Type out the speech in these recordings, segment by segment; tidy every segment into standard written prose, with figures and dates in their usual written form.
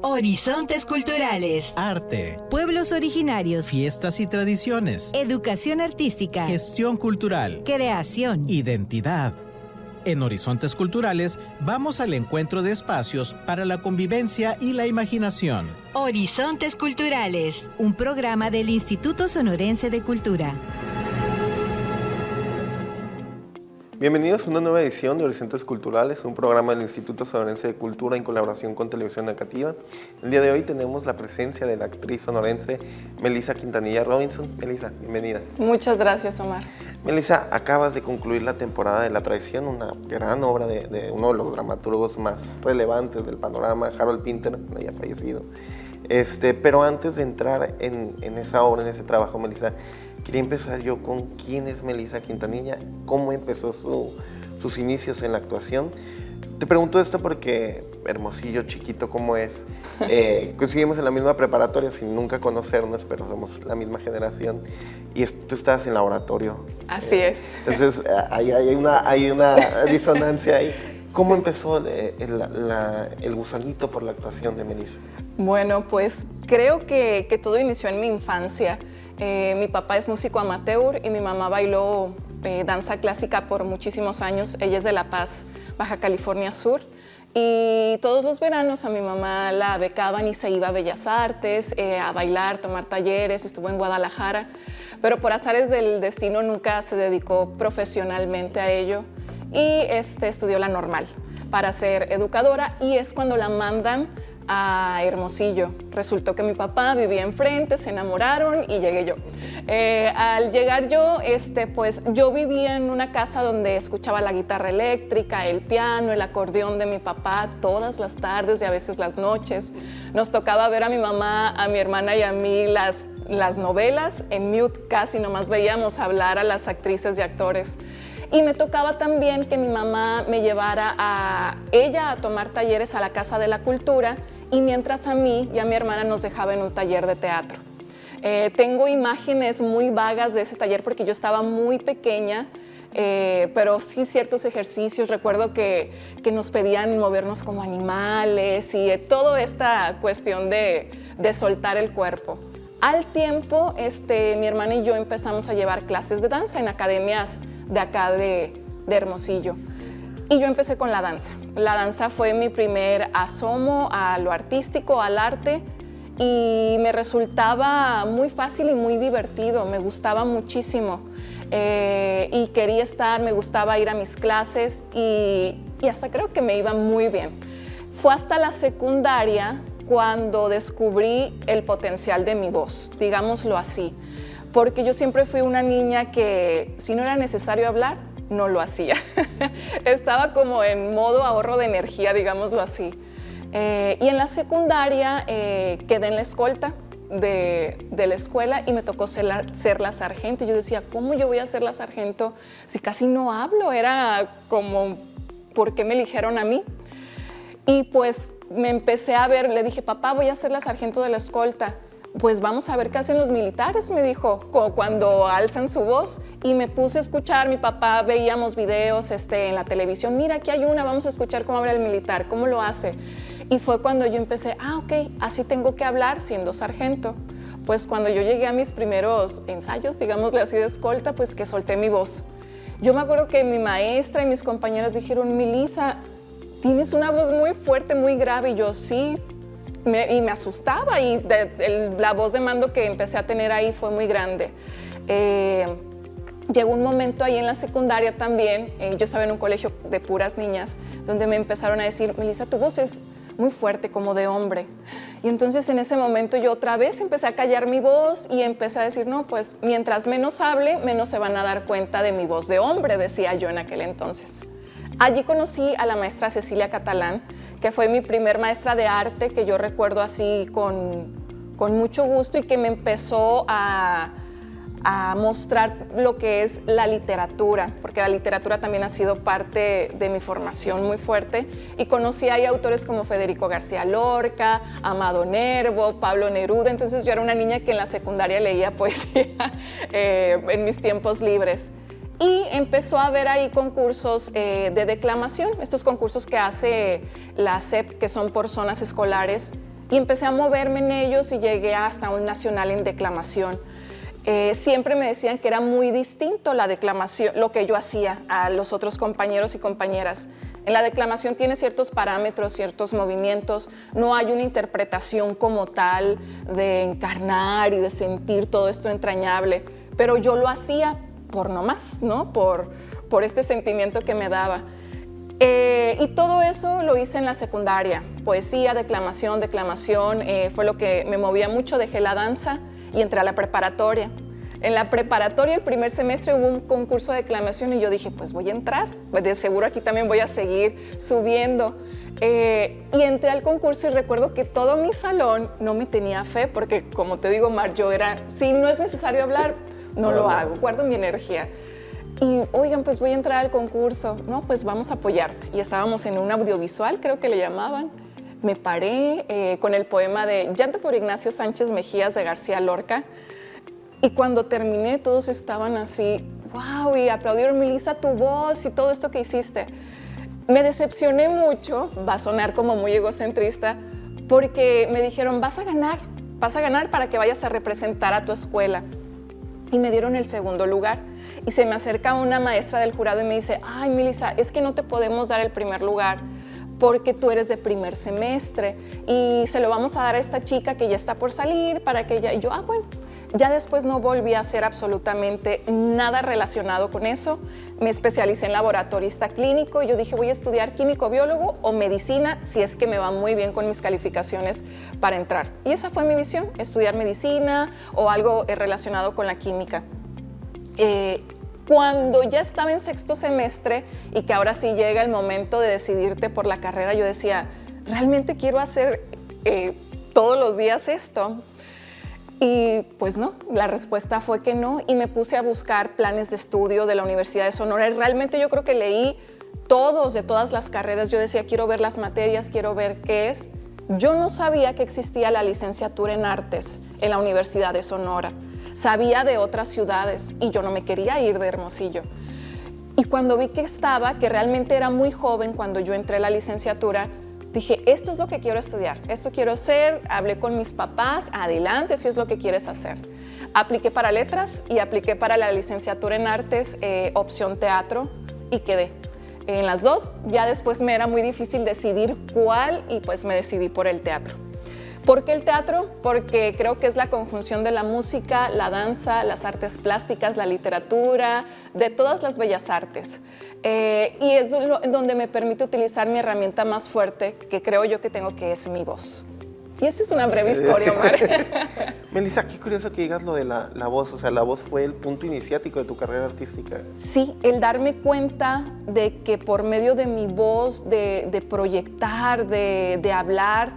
Horizontes culturales. Arte. Pueblos originarios. Fiestas y tradiciones. Educación artística. Gestión cultural. Creación. Identidad. En Horizontes Culturales vamos al encuentro de espacios para la convivencia y la imaginación. Horizontes culturales. Un programa del Instituto Sonorense de Cultura. Bienvenidos a una nueva edición de Horizontes Culturales, un programa del Instituto Sonorense de Cultura en colaboración con Televisión Educativa. El día de hoy tenemos la presencia de la actriz sonorense Melissa Quintanilla Robinson. Melissa, bienvenida. Muchas gracias, Omar. Melissa, acabas de concluir la temporada de La Traición, una gran obra de uno de los dramaturgos más relevantes del panorama, Harold Pinter, ya fallecido. Pero antes de entrar en esa obra, en ese trabajo, Melissa, quería empezar yo con quién es Melissa Quintanilla, cómo empezó sus inicios en la actuación. Te pregunto esto porque Hermosillo, chiquito como es, coincidimos en la misma preparatoria sin nunca conocernos, pero somos la misma generación y tú estabas en laboratorio. Así es. Entonces hay una disonancia ahí. ¿Cómo empezó el gusanito por la actuación de Melissa? Bueno, pues creo que todo inició en mi infancia. Mi papá es músico amateur y mi mamá bailó danza clásica por muchísimos años. Ella es de La Paz, Baja California Sur. Y todos los veranos a mi mamá la becaban y se iba a Bellas Artes, a bailar, tomar talleres, estuvo en Guadalajara. Pero por azares del destino nunca se dedicó profesionalmente a ello y estudió la normal para ser educadora y es cuando la mandan a Hermosillo. Resultó que mi papá vivía enfrente, se enamoraron y llegué yo. Al llegar yo, pues yo vivía en una casa donde escuchaba la guitarra eléctrica, el piano, el acordeón de mi papá todas las tardes y a veces las noches. Nos tocaba ver a mi mamá, a mi hermana y a mí las novelas en mute, casi nomás veíamos hablar a las actrices y actores. Y me tocaba también que mi mamá me llevara a ella a tomar talleres a la Casa de la Cultura y mientras a mí y a mi hermana nos dejaba en un taller de teatro. Tengo imágenes muy vagas de ese taller porque yo estaba muy pequeña, pero sí ciertos ejercicios. Recuerdo que nos pedían movernos como animales y toda esta cuestión de soltar el cuerpo. Al tiempo, mi hermana y yo empezamos a llevar clases de danza en academias de acá de Hermosillo. Y yo empecé con la danza. La danza fue mi primer asomo a lo artístico, al arte, y me resultaba muy fácil y muy divertido, me gustaba muchísimo. Y quería estar, me gustaba ir a mis clases y hasta creo que me iba muy bien. Fue hasta la secundaria cuando descubrí el potencial de mi voz, digámoslo así, porque yo siempre fui una niña que si no era necesario hablar, no lo hacía. Estaba como en modo ahorro de energía, digámoslo así. Y en la secundaria quedé en la escolta de la escuela y me tocó ser la sargento. Y yo decía, ¿cómo yo voy a ser la sargento si casi no hablo? Era como, ¿por qué me eligieron a mí? Y pues me empecé a ver, le dije, papá, voy a ser la sargento de la escolta. Pues vamos a ver qué hacen los militares, me dijo, cuando alzan su voz. Y me puse a escuchar, mi papá, veíamos videos en la televisión, mira, aquí hay una, vamos a escuchar cómo habla el militar, cómo lo hace. Y fue cuando yo empecé, ok, así tengo que hablar siendo sargento. Pues cuando yo llegué a mis primeros ensayos, digámosle así de escolta, pues que solté mi voz. Yo me acuerdo que mi maestra y mis compañeras dijeron, Melissa, tienes una voz muy fuerte, muy grave. Y yo, sí. Y me asustaba y la voz de mando que empecé a tener ahí fue muy grande. Llegó un momento ahí en la secundaria también, yo estaba en un colegio de puras niñas, donde me empezaron a decir, Melissa, tu voz es muy fuerte, como de hombre. Y entonces en ese momento yo otra vez empecé a callar mi voz y empecé a decir, no, pues mientras menos hable, menos se van a dar cuenta de mi voz de hombre, decía yo en aquel entonces. Allí conocí a la maestra Cecilia Catalán, que fue mi primer maestra de arte, que yo recuerdo así con mucho gusto y que me empezó a mostrar lo que es la literatura, porque la literatura también ha sido parte de mi formación muy fuerte. Y conocí ahí autores como Federico García Lorca, Amado Nervo, Pablo Neruda. Entonces yo era una niña que en la secundaria leía poesía en mis tiempos libres. Y empezó a haber ahí concursos de declamación, estos concursos que hace la SEP, que son por zonas escolares, Y empecé a moverme en ellos y llegué hasta un nacional en declamación. Siempre me decían que era muy distinto la declamación, lo que yo hacía a los otros compañeros y compañeras. En la declamación tiene ciertos parámetros, ciertos movimientos, no hay una interpretación como tal de encarnar y de sentir todo esto entrañable, pero yo lo hacía por nomás, ¿no? Por este sentimiento que me daba. Y todo eso lo hice en la secundaria, poesía, declamación, fue lo que me movía mucho. Dejé la danza y entré a la preparatoria. En la preparatoria, el primer semestre, hubo un concurso de declamación y yo dije, pues voy a entrar, de seguro aquí también voy a seguir subiendo. Y entré al concurso y recuerdo que todo mi salón no me tenía fe, porque como te digo, Mar, yo era, si no es necesario hablar, no lo hago, guardo mi energía. Y, oigan, pues voy a entrar al concurso, no, pues vamos a apoyarte. Y estábamos en un audiovisual, creo que le llamaban. Me paré con el poema de Llanto por Ignacio Sánchez Mejías de García Lorca. Y cuando terminé, todos estaban así, wow, y aplaudieron, Melissa, tu voz y todo esto que hiciste. Me decepcioné mucho, va a sonar como muy egocentrista, porque me dijeron, vas a ganar para que vayas a representar a tu escuela. Y me dieron el segundo lugar. Y se me acerca una maestra del jurado y me dice, ay, Melissa, es que no te podemos dar el primer lugar porque tú eres de primer semestre y se lo vamos a dar a esta chica que ya está por salir para que ella... Y yo, bueno, ya después no volví a hacer absolutamente nada relacionado con eso. Me especialicé en laboratorista clínico y yo dije, voy a estudiar químico-biólogo o medicina si es que me va muy bien con mis calificaciones para entrar. Y esa fue mi visión, estudiar medicina o algo relacionado con la química. Cuando ya estaba en sexto semestre y que ahora sí llega el momento de decidirte por la carrera, yo decía, ¿realmente quiero hacer todos los días esto? Y pues no, la respuesta fue que no, y me puse a buscar planes de estudio de la Universidad de Sonora. Y realmente yo creo que leí de todas las carreras. Yo decía, quiero ver las materias, quiero ver qué es. Yo no sabía que existía la licenciatura en artes en la Universidad de Sonora. Sabía de otras ciudades y yo no me quería ir de Hermosillo. Y cuando vi que realmente era muy joven cuando yo entré a la licenciatura, dije, esto es lo que quiero estudiar, esto quiero hacer. Hablé con mis papás, adelante si es lo que quieres hacer. Apliqué para letras y apliqué para la licenciatura en artes, opción teatro, y quedé. En las dos, ya después me era muy difícil decidir cuál y pues me decidí por el teatro. ¿Por qué el teatro? Porque creo que es la conjunción de la música, la danza, las artes plásticas, la literatura, de todas las bellas artes. Y es donde me permite utilizar mi herramienta más fuerte, que creo yo que tengo, que es mi voz. Y esta es una breve historia, Omar. Melissa, qué curioso que digas lo de la voz. O sea, la voz fue el punto iniciático de tu carrera artística. Sí, el darme cuenta de que por medio de mi voz, de proyectar, de hablar,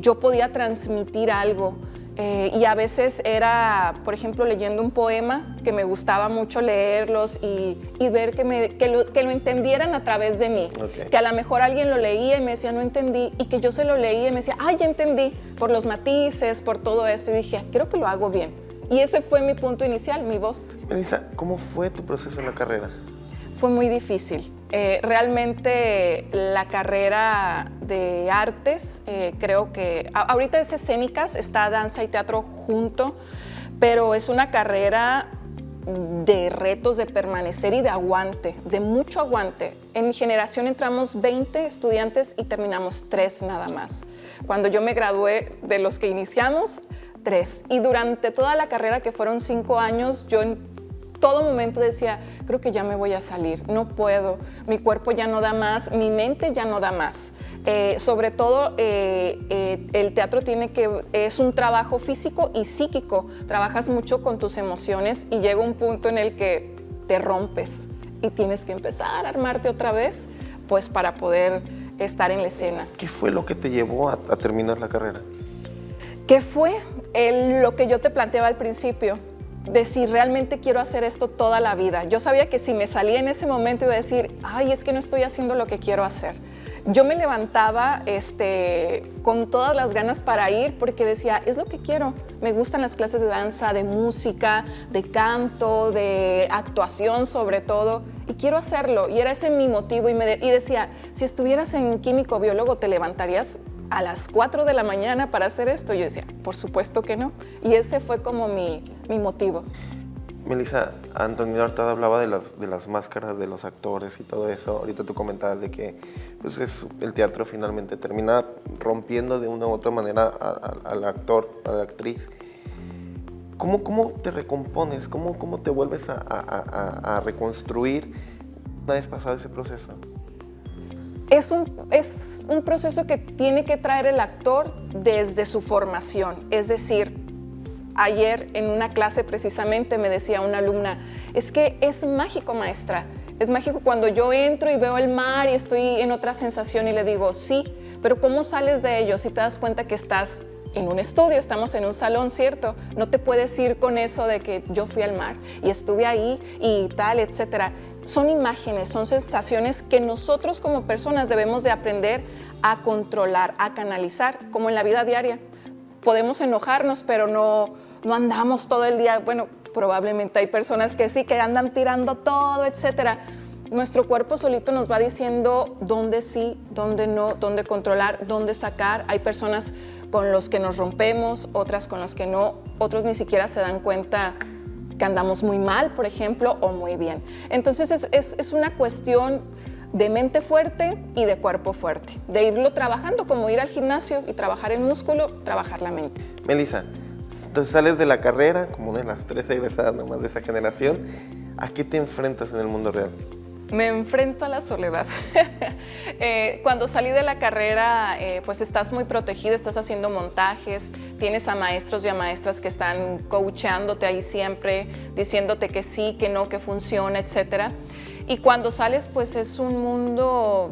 yo podía transmitir algo. Y a veces era, por ejemplo, leyendo un poema, que me gustaba mucho leerlos y ver que lo entendieran a través de mí. Okay. Que a lo mejor alguien lo leía y me decía, no entendí, y que yo se lo leía y me decía, ya entendí, por los matices, por todo esto. Y dije, creo que lo hago bien. Y ese fue mi punto inicial, mi voz. Melissa, ¿cómo fue tu proceso en la carrera? Fue muy difícil. Realmente la carrera de artes, creo que ahorita es escénicas, está danza y teatro junto, pero es una carrera de retos, de permanecer y de aguante, de mucho aguante. En mi generación entramos 20 estudiantes y terminamos 3 nada más. Cuando yo me gradué, de los que iniciamos, 3. Y durante toda la carrera, que fueron 5 años, yo en todo momento decía, creo que ya me voy a salir, no puedo, mi cuerpo ya no da más, mi mente ya no da más. Sobre todo, el teatro es un trabajo físico y psíquico, trabajas mucho con tus emociones y llega un punto en el que te rompes y tienes que empezar a armarte otra vez, pues para poder estar en la escena. ¿Qué fue lo que te llevó a terminar la carrera? ¿Qué fue? Lo que yo te planteaba al principio, de si realmente quiero hacer esto toda la vida. Yo sabía que si me salía en ese momento iba a decir, es que no estoy haciendo lo que quiero hacer. Yo me levantaba con todas las ganas para ir porque decía, es lo que quiero. Me gustan las clases de danza, de música, de canto, de actuación sobre todo, y quiero hacerlo. Y era ese mi motivo y decía, si estuvieras en químico biólogo, ¿te levantarías a las 4 de la mañana para hacer esto. Yo decía, por supuesto que no. Y ese fue como mi motivo. Melissa, Antonio ahorita hablaba de las máscaras de los actores y todo eso. Ahorita tú comentabas de que pues el teatro finalmente termina rompiendo de una u otra manera al actor, a la actriz. ¿Cómo te recompones? ¿Cómo te vuelves a reconstruir una vez pasado ese proceso? Es un proceso que tiene que traer el actor desde su formación. Es decir, ayer en una clase precisamente me decía una alumna, es que es mágico, maestra, es mágico cuando yo entro y veo el mar y estoy en otra sensación, y le digo, sí, pero ¿cómo sales de ello si te das cuenta que estás en un estudio, estamos en un salón, ¿cierto? No te puedes ir con eso de que yo fui al mar y estuve ahí y tal, etcétera. Son imágenes, son sensaciones que nosotros como personas debemos de aprender a controlar, a canalizar, como en la vida diaria. Podemos enojarnos, pero no andamos todo el día. Bueno, probablemente hay personas que sí, que andan tirando todo, etcétera. Nuestro cuerpo solito nos va diciendo dónde sí, dónde no, dónde controlar, dónde sacar. Hay personas con los que nos rompemos, otras con las que no, otros ni siquiera se dan cuenta que andamos muy mal, por ejemplo, o muy bien. Entonces es una cuestión de mente fuerte y de cuerpo fuerte, de irlo trabajando, como ir al gimnasio y trabajar el músculo, trabajar la mente. Melissa, tú sales de la carrera, como una de las 3 egresadas nomás de esa generación, ¿a qué te enfrentas en el mundo real? Me enfrento a la soledad. Cuando salí de la carrera, pues estás muy protegido, estás haciendo montajes, tienes a maestros y a maestras que están coachándote ahí siempre, diciéndote que sí, que no, que funciona, etcétera. Y cuando sales, pues es un mundo,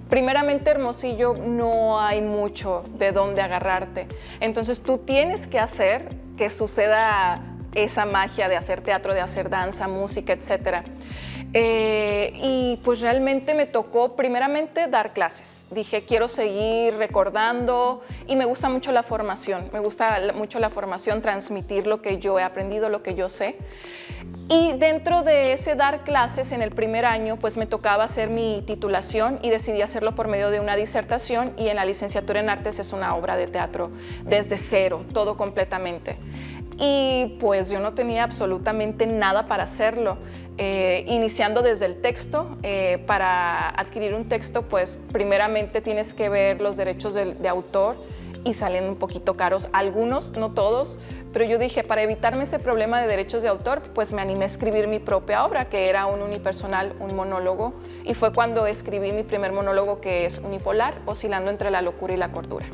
primeramente Hermosillo, no hay mucho de dónde agarrarte. Entonces tú tienes que hacer que suceda esa magia de hacer teatro, de hacer danza, música, etcétera. Y pues realmente me tocó primeramente dar clases. Dije, quiero seguir recordando, y me gusta mucho la formación, transmitir lo que yo he aprendido, lo que yo sé. Y dentro de ese dar clases en el primer año, pues me tocaba hacer mi titulación y decidí hacerlo por medio de una disertación, y en la licenciatura en artes es una obra de teatro desde cero, todo completamente. Y pues yo no tenía absolutamente nada para hacerlo. Iniciando desde el texto, para adquirir un texto, pues primeramente tienes que ver los derechos de autor, y salen un poquito caros, algunos, no todos, pero yo dije, para evitarme ese problema de derechos de autor, pues me animé a escribir mi propia obra, que era un unipersonal, un monólogo, y fue cuando escribí mi primer monólogo, que es Unipolar, oscilando entre la locura y la cordura.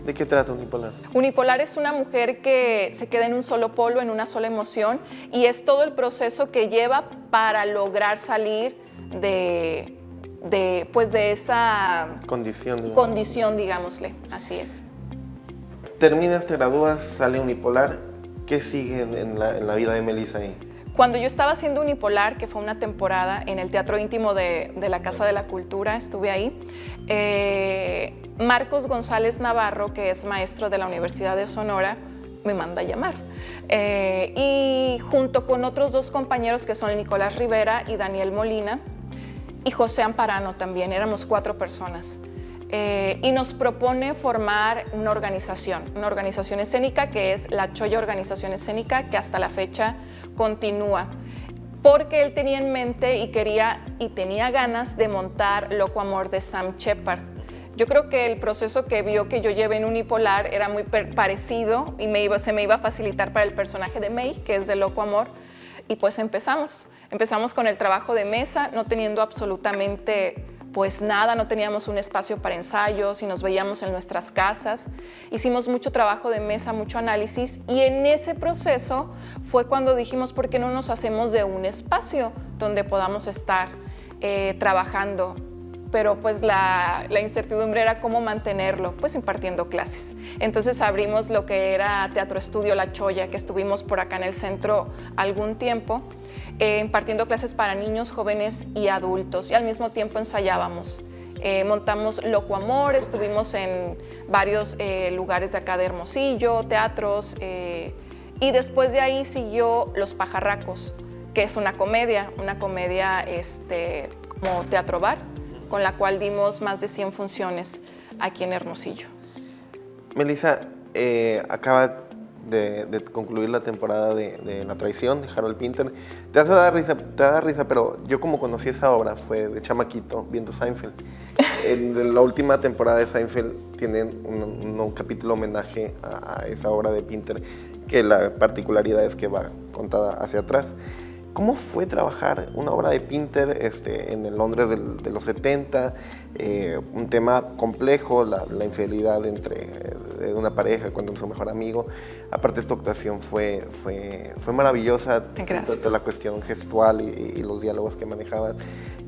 ¿De qué trata Unipolar? Unipolar es una mujer que se queda en un solo polo, en una sola emoción, y es todo el proceso que lleva para lograr salir de esa condición, digámosle, así es. Terminas, te gradúas, sale Unipolar. ¿Qué sigue en la vida de Melissa ahí? Cuando yo estaba haciendo Unipolar, que fue una temporada en el Teatro Íntimo de la Casa de la Cultura, estuve ahí, Marcos González Navarro, que es maestro de la Universidad de Sonora, me manda a llamar. Y junto con otros 2 compañeros, que son Nicolás Rivera y Daniel Molina, y José Amparano también, éramos 4 personas. Y nos propone formar una organización escénica, que es la Choya Organización Escénica, que hasta la fecha continúa, porque él tenía en mente y tenía ganas de montar Loco Amor de Sam Shepard. Yo creo que el proceso que vio que yo llevé en Unipolar era muy parecido, y se me iba a facilitar para el personaje de May, que es de Loco Amor, y pues empezamos con el trabajo de mesa, no teniendo absolutamente pues nada, no teníamos un espacio para ensayos y nos veíamos en nuestras casas. Hicimos mucho trabajo de mesa, mucho análisis, y en ese proceso fue cuando dijimos, ¿por qué no nos hacemos de un espacio donde podamos estar trabajando? Pero pues la incertidumbre era cómo mantenerlo, pues impartiendo clases. Entonces abrimos lo que era Teatro Estudio La Choya, que estuvimos por acá en el centro algún tiempo, impartiendo clases para niños, jóvenes y adultos, y al mismo tiempo ensayábamos. Montamos Loco Amor, estuvimos en varios lugares de acá de Hermosillo, teatros, y después de ahí siguió Los Pajarracos, que es una comedia como teatro bar, con la cual dimos más de 100 funciones aquí en Hermosillo. Melissa, acaba de concluir la temporada de La Traición de Harold Pinter. Te da risa, pero yo como conocí esa obra fue de chamaquito viendo Seinfeld. En la última temporada de Seinfeld tienen un capítulo homenaje a esa obra de Pinter, que la particularidad es que va contada hacia atrás. ¿Cómo fue trabajar una obra de Pinter en el Londres de los 70? Un tema complejo, la infidelidad de una pareja con su mejor amigo. Aparte, tu actuación fue maravillosa. Gracias. Toda la cuestión gestual y los diálogos que manejabas.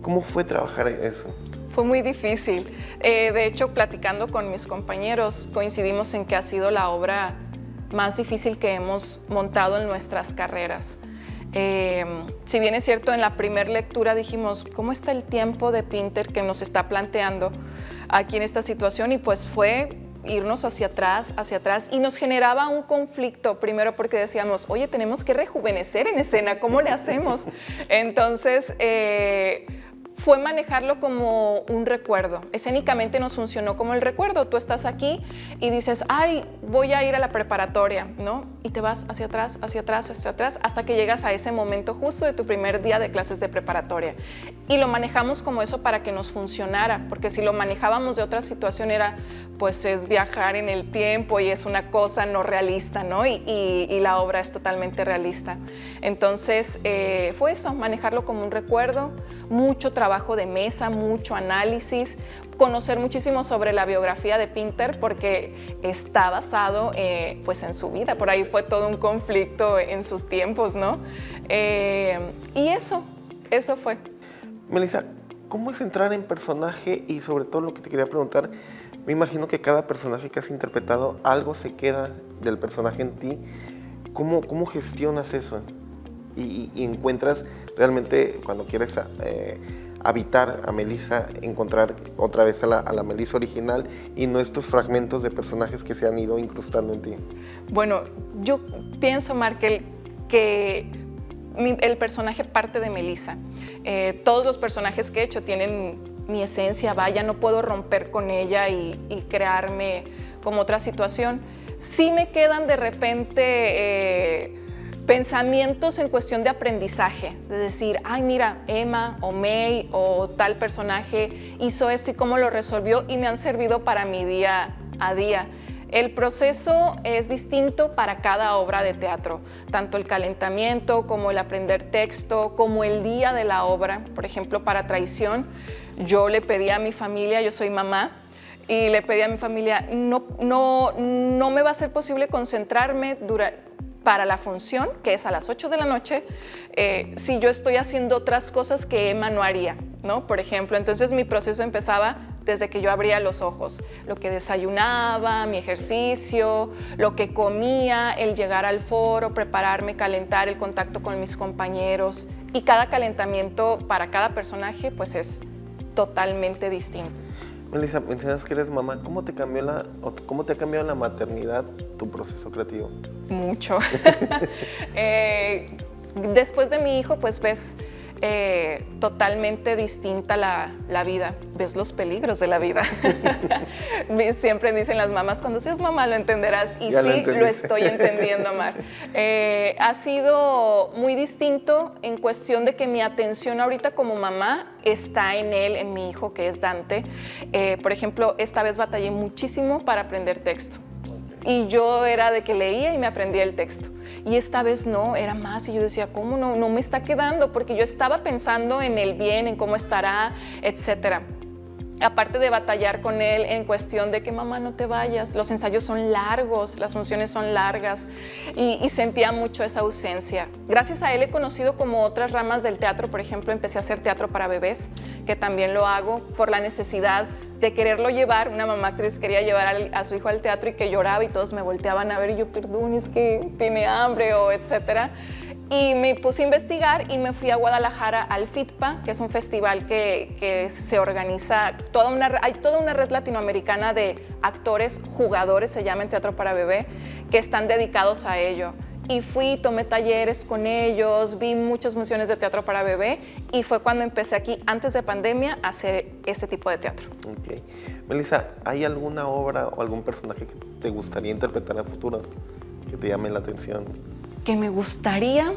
¿Cómo fue trabajar eso? Fue muy difícil. De hecho, platicando con mis compañeros, coincidimos en que ha sido la obra más difícil que hemos montado en nuestras carreras. Si bien es cierto, en la primera lectura dijimos, ¿cómo está el tiempo de Pinter que nos está planteando aquí en esta situación? Y pues fue irnos hacia atrás, y nos generaba un conflicto, primero porque decíamos, oye, tenemos que rejuvenecer en escena, ¿cómo le hacemos? Entonces, fue manejarlo como un recuerdo. Escénicamente nos funcionó como el recuerdo. Tú estás aquí y dices, ay, voy a ir a la preparatoria, ¿no? Y te vas hacia atrás, hasta que llegas a ese momento justo de tu primer día de clases de preparatoria. Y lo manejamos como eso para que nos funcionara, porque si lo manejábamos de otra situación era, pues es viajar en el tiempo y es una cosa no realista, ¿no? Y la obra es totalmente realista. Entonces, fue eso, manejarlo como un recuerdo, mucho trabajo de mesa, mucho análisis, conocer muchísimo sobre la biografía de Pinter porque está basado pues en su vida, por ahí fue todo un conflicto en sus tiempos, ¿no? Y eso fue. Melissa, ¿cómo es entrar en personaje? Y sobre todo lo que te quería preguntar, me imagino que cada personaje que has interpretado, algo se queda del personaje en ti. ¿Cómo gestionas eso? Y encuentras realmente, cuando quieres habitar a Melissa, encontrar otra vez a la Melissa original y no estos fragmentos de personajes que se han ido incrustando en ti. Bueno, yo pienso, Markel, que el personaje parte de Melissa. Todos los personajes que he hecho tienen mi esencia, vaya, no puedo romper con ella y crearme como otra situación. Sí me quedan de repente pensamientos en cuestión de aprendizaje, de decir, ay, mira, Emma o May o tal personaje hizo esto y cómo lo resolvió y me han servido para mi día a día. El proceso es distinto para cada obra de teatro, tanto el calentamiento como el aprender texto, como el día de la obra. Por ejemplo, para Traición, yo le pedí a mi familia, yo soy mamá, y le pedí a mi familia, no me va a ser posible concentrarme para la función, que es a las 8 de la noche, si yo estoy haciendo otras cosas que Emma no haría, ¿no? Por ejemplo, entonces mi proceso empezaba desde que yo abría los ojos, lo que desayunaba, mi ejercicio, lo que comía, el llegar al foro, prepararme, calentar, el contacto con mis compañeros, y cada calentamiento para cada personaje pues es totalmente distinto. Melissa, mencionas que eres mamá. ¿Cómo te ha cambiado la maternidad tu proceso creativo? Mucho. Después de mi hijo, pues ves totalmente distinta la vida. Ves los peligros de la vida. Siempre dicen las mamás, cuando seas mamá lo entenderás. Y sí, lo estoy entendiendo, Mar. Ha sido muy distinto en cuestión de que mi atención ahorita como mamá está en él, en mi hijo, que es Dante. Por ejemplo, esta vez batallé muchísimo para aprender texto. Y yo era de que leía y me aprendía el texto. Y esta vez no, era más. Y yo decía, ¿cómo no me está quedando? Porque yo estaba pensando en el bien, en cómo estará, etcétera. Aparte de batallar con él en cuestión de que mamá no te vayas, los ensayos son largos, las funciones son largas y sentía mucho esa ausencia. Gracias a él he conocido como otras ramas del teatro, por ejemplo empecé a hacer teatro para bebés, que también lo hago por la necesidad de quererlo llevar. Una mamá actriz quería llevar a su hijo al teatro y que lloraba y todos me volteaban a ver y yo, perdón, es que tiene hambre o etcétera. Y me puse a investigar y me fui a Guadalajara al FITPA, que es un festival que se organiza, hay toda una red latinoamericana de actores, jugadores, se llama en teatro para bebé, que están dedicados a ello. y fui, tomé talleres con ellos, vi muchas funciones de teatro para bebé y fue cuando empecé aquí, antes de pandemia, a hacer este tipo de teatro. Ok. Melissa, ¿hay alguna obra o algún personaje que te gustaría interpretar en el futuro que te llame la atención? Que me gustaría...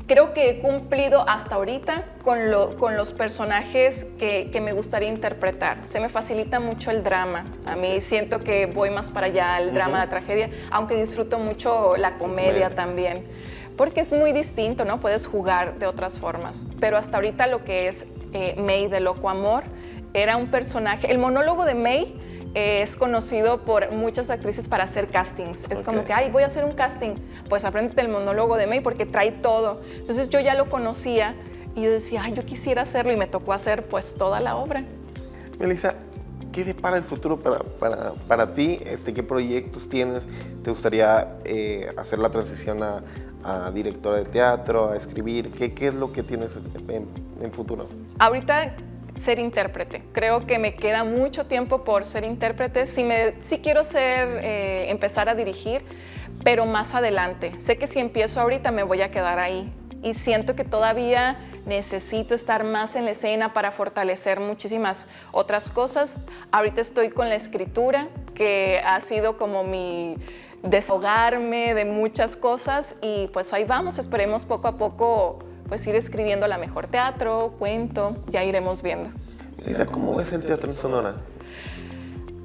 Creo que he cumplido hasta ahorita con los personajes que me gustaría interpretar. Se me facilita mucho el drama. A mí siento que voy más para allá, el drama, la tragedia, aunque disfruto mucho la comedia también. Porque es muy distinto, ¿no? Puedes jugar de otras formas. Pero hasta ahorita lo que es May de Loco Amor era un personaje... El monólogo de May es conocido por muchas actrices para hacer castings. Es como que, ay, voy a hacer un casting. Pues apréndete el monólogo de May porque trae todo. Entonces yo ya lo conocía y yo decía, ay, yo quisiera hacerlo y me tocó hacer pues toda la obra. Melissa, ¿qué depara el futuro para ti? ¿Qué proyectos tienes? ¿Te gustaría hacer la transición a directora de teatro, a escribir? ¿Qué es lo que tienes en futuro? Ahorita ser intérprete. Creo que me queda mucho tiempo por ser intérprete. Sí quiero empezar a dirigir, pero más adelante. Sé que si empiezo ahorita me voy a quedar ahí. Y siento que todavía necesito estar más en la escena para fortalecer muchísimas otras cosas. Ahorita estoy con la escritura, que ha sido como mi desahogarme de muchas cosas. Y pues ahí vamos, esperemos poco a poco pues ir escribiendo la mejor teatro, cuento, ya iremos viendo. Melissa, ¿cómo ves el teatro en Sonora?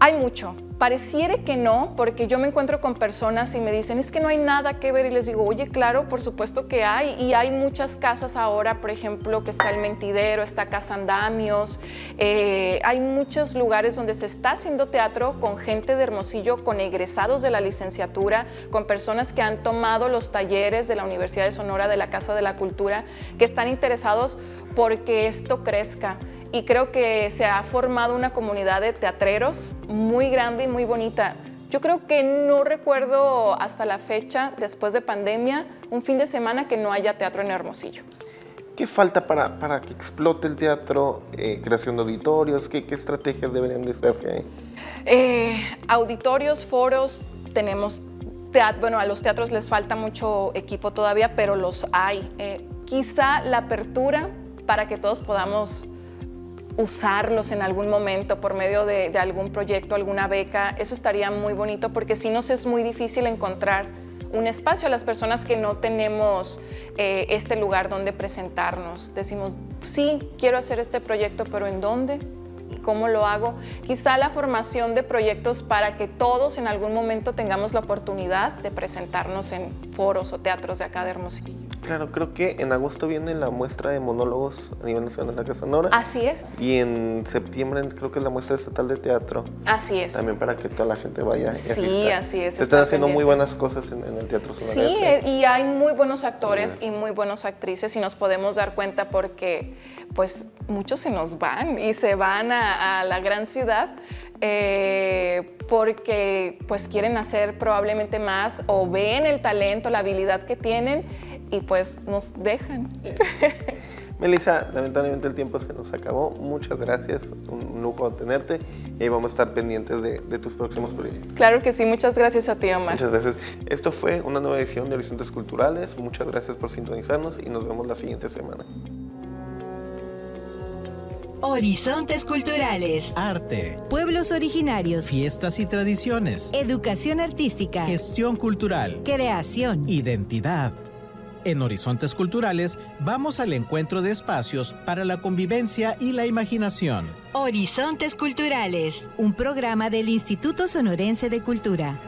Hay mucho. Pareciera que no, porque yo me encuentro con personas y me dicen, es que no hay nada que ver, y les digo, oye, claro, por supuesto que hay, y hay muchas casas ahora, por ejemplo, que está El Mentidero, está Casa Andamios, hay muchos lugares donde se está haciendo teatro con gente de Hermosillo, con egresados de la licenciatura, con personas que han tomado los talleres de la Universidad de Sonora, de la Casa de la Cultura, que están interesados porque esto crezca. Y creo que se ha formado una comunidad de teatreros muy grande y muy bonita. Yo creo que no recuerdo hasta la fecha, después de pandemia, un fin de semana que no haya teatro en Hermosillo. ¿Qué falta para que explote el teatro? ¿Creación de auditorios? ¿Qué estrategias deberían de hacerse ahí? Auditorios, foros, tenemos bueno, a los teatros les falta mucho equipo todavía, pero los hay. Quizá la apertura para que todos podamos usarlos en algún momento por medio de algún proyecto, alguna beca, eso estaría muy bonito porque si nos es muy difícil encontrar un espacio a las personas que no tenemos este lugar donde presentarnos. Decimos, sí, quiero hacer este proyecto, pero ¿en dónde? ¿Cómo lo hago? Quizá la formación de proyectos para que todos en algún momento tengamos la oportunidad de presentarnos en foros o teatros de acá de Hermosillo. Claro, creo que en agosto viene la muestra de monólogos a nivel nacional de la Casa Sonora. Así es. Y en septiembre creo que es la muestra estatal de teatro. Así es. También para que toda la gente vaya y asista. Sí, así es. Se están haciendo muy buenas cosas en el teatro sonorense. Sí, y hay muy buenos actores y muy buenas actrices y nos podemos dar cuenta porque pues muchos se nos van y se van a la gran ciudad porque pues quieren hacer probablemente más o ven el talento, la habilidad que tienen y pues nos dejan. Melissa, lamentablemente el tiempo se nos acabó. Muchas gracias, un lujo tenerte y vamos a estar pendientes de tus próximos proyectos. Claro que sí, muchas gracias a ti, Omar. Muchas gracias. Esto fue una nueva edición de Horizontes Culturales. Muchas gracias por sintonizarnos y nos vemos la siguiente semana. Horizontes Culturales. Arte, Pueblos originarios. fiestas y tradiciones, Educación artística. gestión cultural, Creación. identidad. En Horizontes Culturales vamos al encuentro de espacios para la convivencia y la imaginación. Horizontes Culturales, un programa del Instituto Sonorense de Cultura.